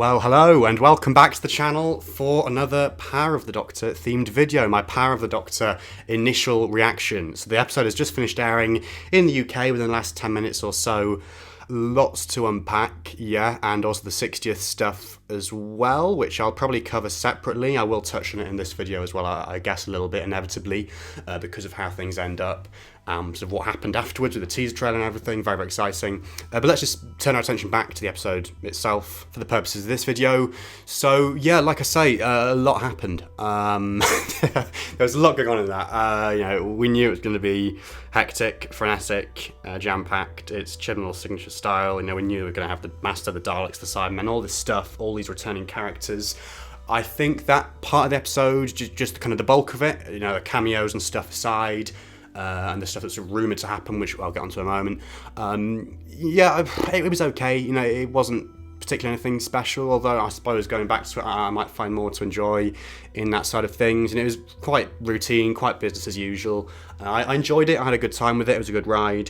Well, hello and welcome back to the channel for another Power of the Doctor themed video, my Power of the Doctor initial reaction. So the episode has just finished airing in the UK within the last 10 minutes or so. Lots to unpack, yeah, and also the 60th stuff as well, which I'll probably cover separately. I will touch on it in this video as well, I guess a little bit inevitably, because of how things end up. Sort of what happened afterwards with the teaser trailer and everything, very, very exciting. But let's just turn our attention back to the episode itself for the purposes of this video. So yeah, like I say, a lot happened. There was a lot going on in that. We knew it was going to be hectic, frenetic, jam-packed. It's Chibnall's signature style. We knew we were going to have the Master, the Daleks, the Cybermen, all this stuff, all these returning characters. I think that part of the episode, just kind of the bulk of it, the cameos and stuff aside, and the stuff that's rumoured to happen, which I'll get onto in a moment. It was okay. It wasn't particularly anything special, although I suppose going back to it, I might find more to enjoy in that side of things. And it was quite routine, quite business as usual. I enjoyed it. I had a good time with it. It was a good ride.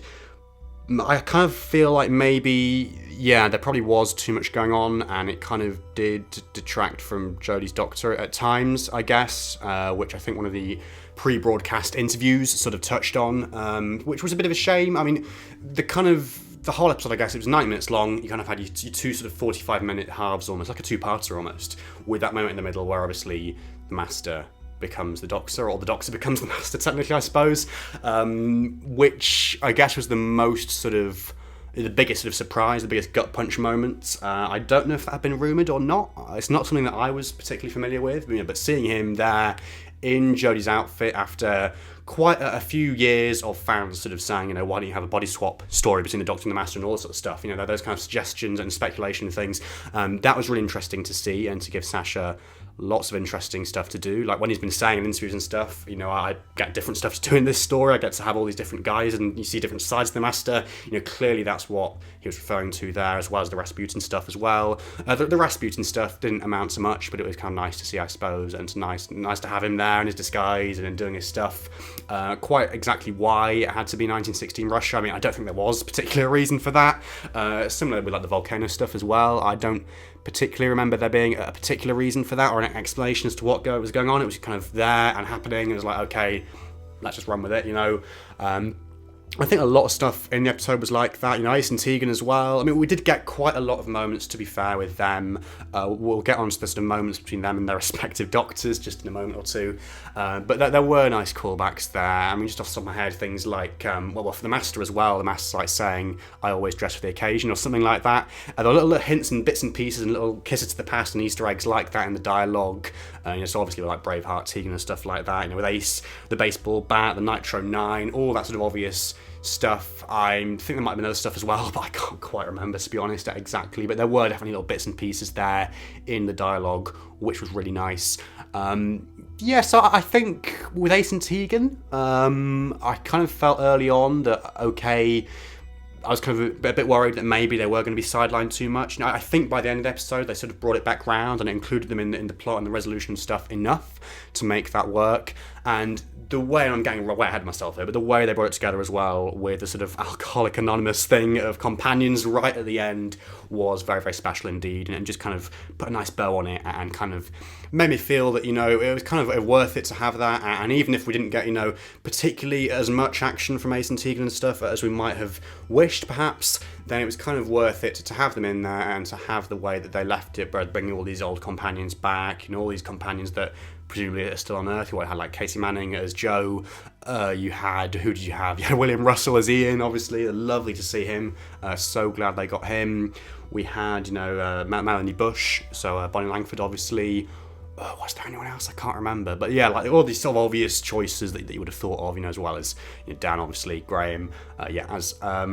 I kind of feel like maybe, there probably was too much going on, and it kind of did detract from Jodie's Doctor at times, I guess, which I think one of the pre-broadcast interviews sort of touched on, which was a bit of a shame. I mean, the whole episode, I guess, it was 90 minutes long. You kind of had your two sort of 45-minute halves, almost like a two-parter almost, with that moment in the middle where obviously the Master becomes the Doctor, or the Doctor becomes the Master, technically, I suppose, which I guess was the biggest sort of surprise, the biggest gut punch moment. I don't know if that had been rumoured or not. It's not something that I was particularly familiar with, but seeing him there in Jodie's outfit after quite a few years of fans sort of saying, why don't you have a body swap story between the Doctor and the Master and all that sort of stuff, those kind of suggestions and speculation and things. That was really interesting to see and to give Sasha lots of interesting stuff to do. Like when he's been saying in interviews and stuff, I get different stuff to do in this story. I get to have all these different guys and you see different sides of the Master. Clearly that's what he was referring to there, as well as the Rasputin stuff as well. The Rasputin stuff didn't amount to much, but it was kind of nice to see, I suppose, and it's nice to have him there in his disguise and doing his stuff. Quite exactly why it had to be 1916 Russia, I mean, I don't think there was a particular reason for that. Similar with like the volcano stuff as well. I don't particularly remember there being a particular reason for that or an explanation as to what was going on. It was kind of there and happening. It was like, okay, let's just run with it, I think a lot of stuff in the episode was like that, Ace and Tegan as well. I mean, we did get quite a lot of moments, to be fair, with them. We'll get onto the sort of moments between them and their respective Doctors just in a moment or two. But there were nice callbacks there. I mean, just off the top of my head, things like, for the Master as well, the Master's like saying, I always dress for the occasion, or something like that. There were little hints and bits and pieces and little kisses to the past and Easter eggs like that in the dialogue. So obviously with like Braveheart, Tegan and stuff like that, with Ace, the baseball bat, the Nitro 9, all that sort of obvious stuff. I think there might have been other stuff as well, but I can't quite remember, to be honest, exactly. But there were definitely little bits and pieces there in the dialogue, which was really nice. So I think with Ace and Tegan, I kind of felt early on that, okay, I was kind of a bit worried that maybe they were going to be sidelined too much. I think by the end of the episode, they sort of brought it back round and included them in the plot and the resolution stuff enough to make that work. And the way, and I'm getting way ahead of myself here, but the way they brought it together as well with the sort of Alcoholic Anonymous thing of companions right at the end was very, very special indeed, and just kind of put a nice bow on it and kind of made me feel that, it was kind of worth it to have that. And even if we didn't get, particularly as much action from Ace and Tegan and stuff as we might have wished, perhaps, then it was kind of worth it to have them in there and to have the way that they left it, bringing all these old companions back, all these companions that presumably are still on Earth. You had like Casey Manning as Joe. You had, who did you have? You had William Russell as Ian, obviously. Lovely to see him. So glad they got him. We had, Melanie Bush, so Bonnie Langford, obviously. Was there anyone else? I can't remember. But yeah, like all these sort of obvious choices that you would have thought of, as well as Dan, obviously, Graham. Dan was a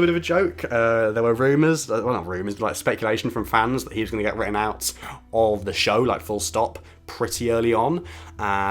bit of a joke. There were rumours, well, not rumours, but like speculation from fans that he was going to get written out of the show, like full stop, pretty early on,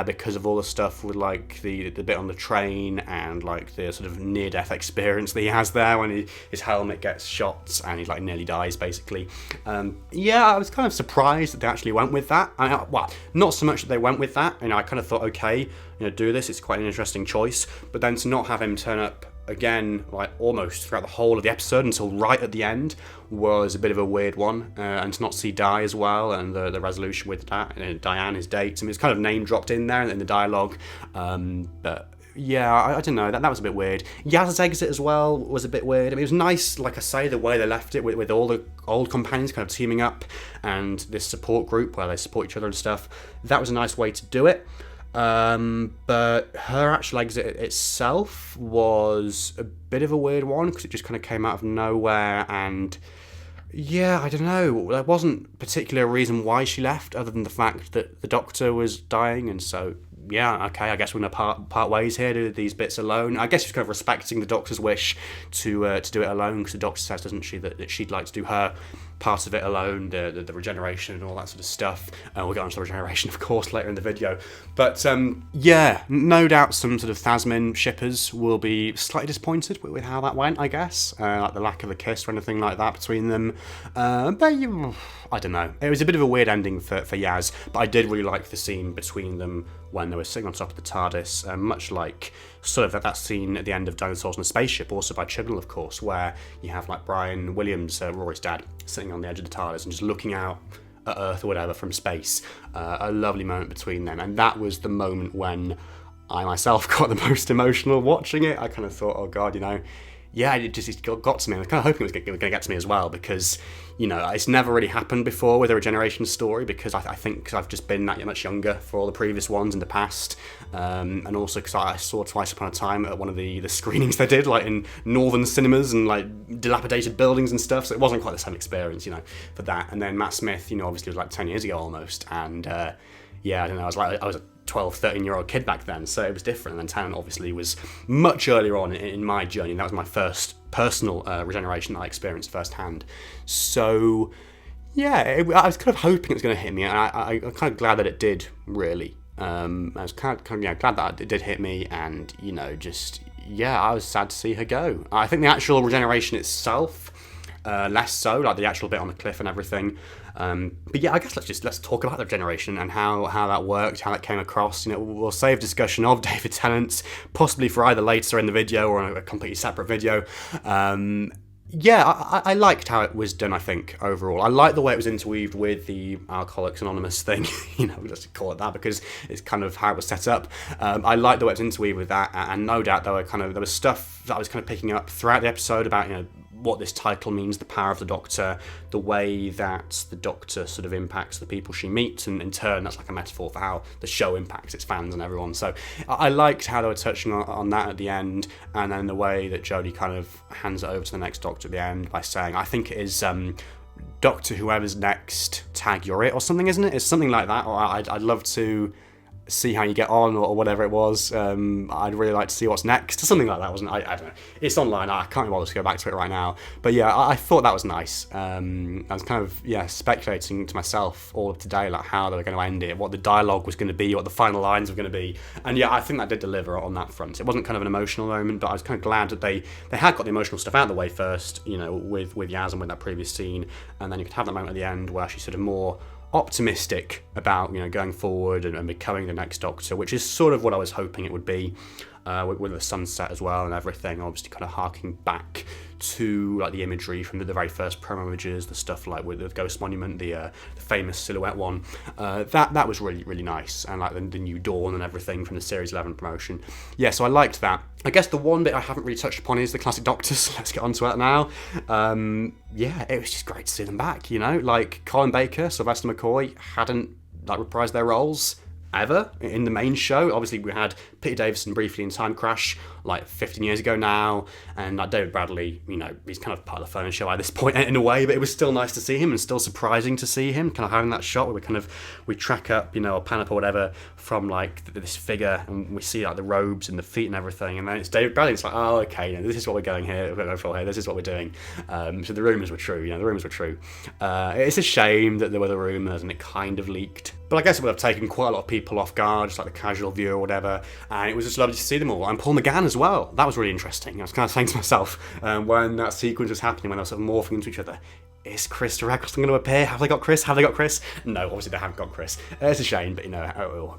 because of all the stuff with like the bit on the train and like the sort of near-death experience that he has there when his helmet gets shot and he like nearly dies, basically. I was kind of surprised that they actually went with that. Well, not so much that they went with that. I kind of thought, okay, do this. It's quite an interesting choice. But then to not have him turn up again, like almost throughout the whole of the episode until right at the end, was a bit of a weird one. And to not see Di as well, and the resolution with that, Diane, his date. I mean, it's kind of name dropped in there in the dialogue, but yeah, I don't know, that was a bit weird. Yaz's exit as well was a bit weird. I mean, it was nice, like I say, the way they left it with all the old companions kind of teaming up and this support group where they support each other and stuff. That was a nice way to do it. But her actual exit itself was a bit of a weird one because it just kind of came out of nowhere, and yeah, I don't know, there wasn't particularly a reason why she left other than the fact that the Doctor was dying, and so yeah, okay, I guess we're going to part ways here, do these bits alone. I guess she's kind of respecting the Doctor's wish to do it alone, because the Doctor says, doesn't she, that she'd like to do her part of it alone, the regeneration and all that sort of stuff. We'll get onto the regeneration, of course, later in the video. But yeah, no doubt some sort of Thasmin shippers will be slightly disappointed with how that went, I guess. Like the lack of a kiss or anything like that between them. But I don't know. It was a bit of a weird ending for Yaz, but I did really like the scene between them when they were sitting on top of the TARDIS, much like sort of that scene at the end of Dinosaurs on a Spaceship, also by Chibnall, of course, where you have like Brian Williams, Rory's dad, sitting on the edge of the TARDIS and just looking out at Earth or whatever from space. A lovely moment between them, and that was the moment when I myself got the most emotional watching it. I kind of thought, oh god, you know, yeah, it got to me. I was kind of hoping it was going to get to me as well, because, you know, it's never really happened before with a regeneration story, because I think because I've just been that much younger for all the previous ones in the past, and also because I saw Twice Upon a Time at one of the screenings they did, like in northern cinemas and like dilapidated buildings and stuff, so it wasn't quite the same experience, you know, for that. And then Matt Smith, you know, obviously was like 10 years ago almost, and yeah, I don't know, I was a 12, 13-year-old kid back then, so it was different. And then Tennant obviously was much earlier on in my journey. That was my first personal regeneration that I experienced firsthand. So yeah, I was kind of hoping it was going to hit me, and I'm kind of glad that it did, really. I was kind of glad that it did hit me, and, you know, just, yeah, I was sad to see her go. I think the actual regeneration itself, less so, like the actual bit on the cliff and everything. But yeah, I guess let's talk about the regeneration and how that worked, how that came across. You know, we'll save discussion of David Tennant possibly for either later in the video or a completely separate video. Yeah, I liked how it was done, I think, overall. I liked the way it was interweaved with the Alcoholics Anonymous thing, you know, let's call it that, because it's kind of how it was set up. I liked the way it was interweaved with that, and no doubt there was stuff that I was kind of picking up throughout the episode about, you know, what this title means, the power of the Doctor, the way that the Doctor sort of impacts the people she meets, and in turn that's like a metaphor for how the show impacts its fans and everyone. So I liked how they were touching on that at the end, and then the way that Jodie kind of hands it over to the next Doctor at the end by saying, I think it is Doctor whoever's next, tag you're it, or something, isn't it? It's something like that, or I'd love to see how you get on, or whatever it was. I'd really like to see what's next, something like that, wasn't it? I don't know, it's online, I can't bother to go back to it right now, but yeah, I thought that was nice. I was kind of, yeah, speculating to myself all of today, like how they were going to end it, what the dialogue was going to be, what the final lines were going to be, and yeah, I think that did deliver on that front. It wasn't kind of an emotional moment, but I was kind of glad that they had got the emotional stuff out of the way first, you know, with Yaz and with that previous scene, and then you could have that moment at the end where she's sort of more optimistic about, you know, going forward and becoming the next Doctor, which is sort of what I was hoping it would be, with the sunset as well and everything, obviously kind of harking back to like the imagery from the very first promo images, the stuff like with the Ghost Monument, the famous silhouette one, that was really, really nice, and like the new dawn and everything from the Series 11 promotion. Yeah, so I liked that. I guess the one bit I haven't really touched upon is the classic Doctors. Let's get onto that now. Yeah, it was just great to see them back, you know, like Colin Baker, Sylvester McCoy hadn't like reprised their roles ever in the main show. Obviously we had Peter Davison briefly in Time Crash like 15 years ago now, and like David Bradley, you know, he's kind of part of the phone show at this point in a way, but it was still nice to see him and still surprising to see him kind of having that shot where we track up, you know, or pan up or whatever from like this figure, and we see like the robes and the feet and everything, and then it's David Bradley. It's like, oh, okay, you know, this is what we're going here, we're going for here, this is what we're doing. So the rumours were true, you know, the rumours were true. It's a shame that there were the rumours and it kind of leaked, but I guess it would have taken quite a lot of people off guard, just like the casual viewer or whatever, and it was just lovely to see them all. And Paul McGann as well, that was really interesting. I was kind of saying to myself, when that sequence was happening, when they were sort of morphing into each other, is Chris Eccleston going to appear? Have they got Chris? Have they got Chris? No, obviously they haven't got Chris. It's a shame, but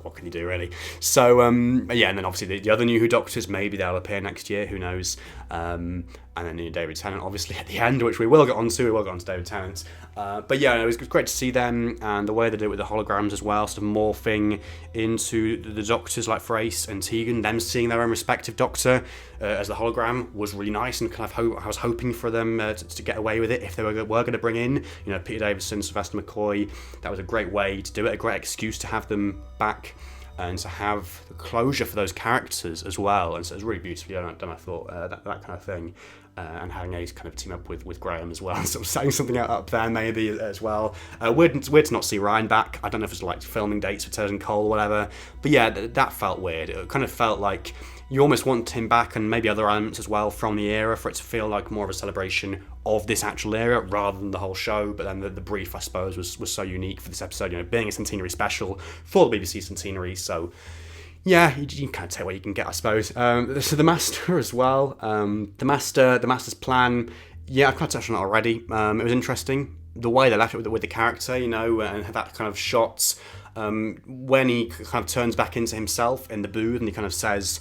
what can you do, really? So, yeah, and then obviously the other New Who Doctors, maybe they'll appear next year, who knows? And then David Tennant, obviously, at the end, which we will get onto. We will get onto David Tennant. But yeah, it was great to see them, and the way they did it with the holograms as well, sort of morphing into the Doctors like Thrace and Tegan, them seeing their own respective Doctor as the hologram was really nice, and kind of I was hoping for them to get away with it if they were going to bring in, Peter Davison, Sylvester McCoy. That was a great way to do it, a great excuse to have them back, and to have the closure for those characters as well. And so it was really beautifully done, I thought, that kind of thing. And having Ace kind of team up with Graham as well, sort of setting something up there maybe as well. Weird to not see Ryan back. I don't know if it's like filming dates for Ted and Cole or whatever, but yeah, that felt weird. It kind of felt like you almost want him back, and maybe other elements as well from the era, for it to feel like more of a celebration of this actual era rather than the whole show. But then the brief, I suppose, was so unique for this episode, being a centenary special for the BBC Centenary. So yeah, you can kind of take what you can get, I suppose. So the Master as well. The Master's plan. Yeah, I've kind of touched on it already. It was interesting the way they left it with the character, and that kind of shot when he kind of turns back into himself in the booth, and he kind of says,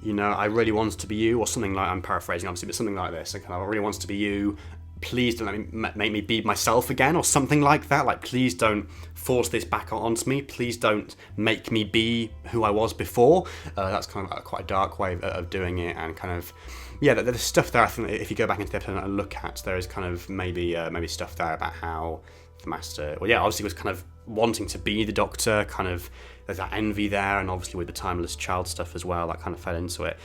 I really want to be you, or something like, I'm paraphrasing obviously, but something like this. I really want to be you. Please don't make me be myself again, or something like that. Like, please don't force this back onto me. Please don't make me be who I was before. That's kind of quite a dark way of doing it, and kind of, yeah, there's stuff there. I think if you go back into the episode and look at, there is kind of maybe stuff there about how the Master, well, yeah, obviously was kind of wanting to be the Doctor, kind of. There's that envy there, and obviously with the timeless child stuff as well, that kind of fell into it.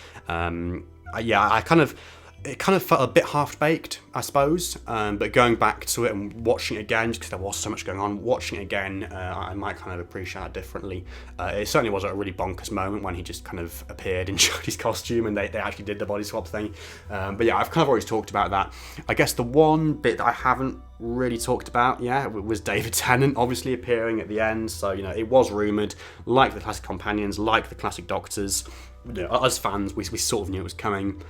It kind of felt a bit half-baked, I suppose, but going back to it and watching it again, just because there was so much going on, watching it again, I might kind of appreciate it differently. It certainly was a really bonkers moment when he just kind of appeared in Jodie's costume and they actually did the body swap thing. But yeah, I've kind of always talked about that. I guess the one bit that I haven't really talked about, was David Tennant obviously appearing at the end. So, it was rumoured, like the classic companions, like the classic Doctors. As fans, we sort of knew it was coming.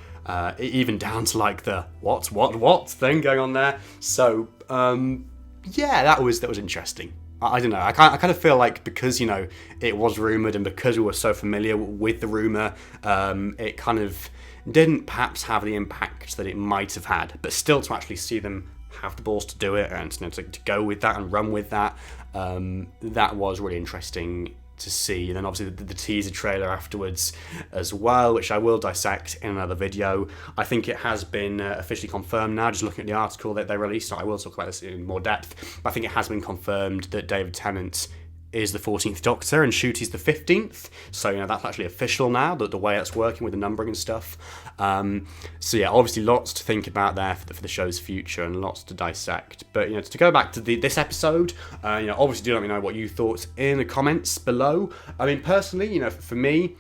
Even down to like the what thing going on there. So that was interesting. I don't know. I kind of feel like because it was rumoured, and because we were so familiar with the rumour, it kind of didn't perhaps have the impact that it might have had. But still, to actually see them have the balls to do it and to go with that and run with that, that was really interesting to see. And then obviously the teaser trailer afterwards as well, which I will dissect in another video. I think it has been officially confirmed now, just looking at the article that they released. So I will talk about this in more depth, but I think it has been confirmed that David Tennant is the 14th Doctor and Ncuti's the 15th. So, that's actually official now, the way it's working with the numbering and stuff. So yeah, obviously lots to think about there for the show's future, and lots to dissect. But, to go back to this episode, obviously do let me know what you thought in the comments below. I mean, personally, for me,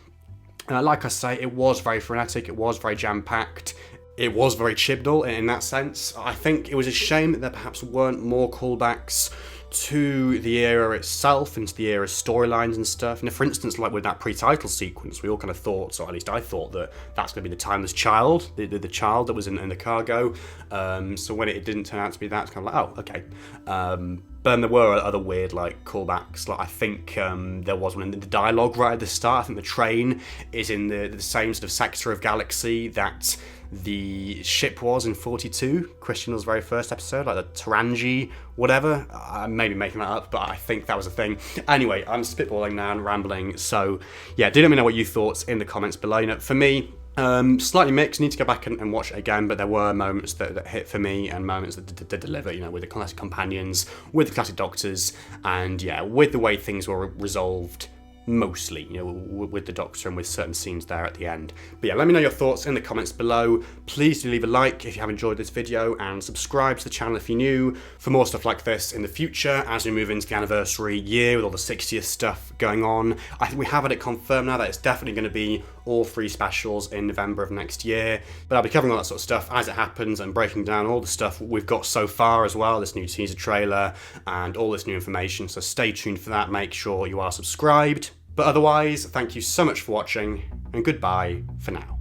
like I say, it was very frenetic, it was very jam-packed. It was very Chibnall in that sense. I think it was a shame that there perhaps weren't more callbacks to the era itself, into the era's storylines and stuff. And for instance, like with that pre-title sequence, we all kind of thought, or at least I thought, that that's going to be the timeless child, the child that was in the cargo. So when it didn't turn out to be that, it's kind of like, oh, okay. But then there were other weird callbacks. Like I think there was one in the dialogue right at the start. I think the train is in the same sort of sector of galaxy that the ship was in 42, Christian's very first episode, like the Tarangi, whatever. I may be making that up, but I think that was a thing. Anyway, I'm spitballing now and rambling. So yeah, do let me know what you thought in the comments below. For me, slightly mixed. Need to go back and watch it again, but there were moments that hit for me, and moments that did deliver, with the classic companions, with the classic Doctors, and yeah, with the way things were resolved, mostly, with the Doctor and with certain scenes there at the end. But yeah, let me know your thoughts in the comments below. Please do leave a like if you have enjoyed this video, and subscribe to the channel if you're new for more stuff like this in the future as we move into the anniversary year with all the 60th stuff going on. I think we have had it confirmed now that it's definitely going to be all 3 specials in November of next year. But I'll be covering all that sort of stuff as it happens and breaking down all the stuff we've got so far as well, this new teaser trailer and all this new information. So stay tuned for that. Make sure you are subscribed. But otherwise, thank you so much for watching, and goodbye for now.